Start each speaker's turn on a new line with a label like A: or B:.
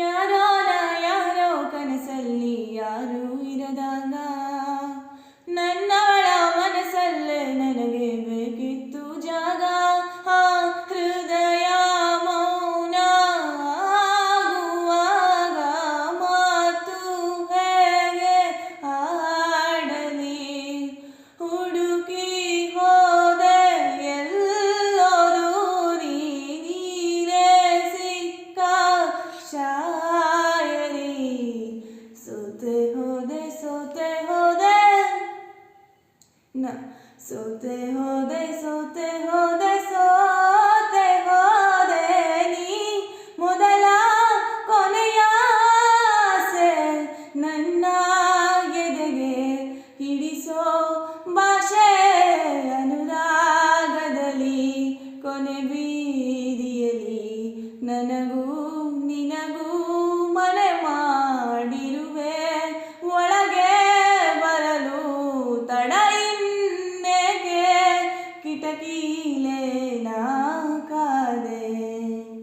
A: ಯಾರೋ ಯಾರೋ ಕನಸಲ್ಲಿ ಯಾರೂ ಇರದಾಗ ನನ್ನವಳ ಮನಸ್ಸಲ್ಲೇ ನನಗೆ ಬೇಕಿತ್ತು ಜಾಗ. ಹೃದಯ ಮೌನ ಆಗುವಾಗ ಮಾತು ಹೇಗೆ ಆಡಲಿ, ಹುಡುಕಿ ಹೋದೆ ಎಲ್ಲೋ ದೂರಿ, ನೀನೇ ಸಿಕ್ಕ ಶಾಯರಿ. ಸೋತೆ ಹೋದೆ ಸೋತೆ ಹೋದೆ ಸೋತೆ ಹೋದೆ ಸೋತೆ ಹೋದೆ ಸೋತೆ ಹೋದೆ, ನೀ ಮೊದಲ ಕೊನೆಯ ಆಸೆ ನನ್ನ ಎದೆಗೆ ಹಿಡಿಸೋ ಭಾಷೆ. ಅನುರಾಗದಲ್ಲಿ ಕೊನೆ ಬೀದಿಯಲ್ಲಿ ನನಗೂ ನಿನಗೂ ಮನೆ ಮಾಡಿರುವೆ, ಒಳಗೆ ಬರಲು ತಡ ಇನ್ನೇಕೆ, ಕಿಟಕಿಲೇ ನಾ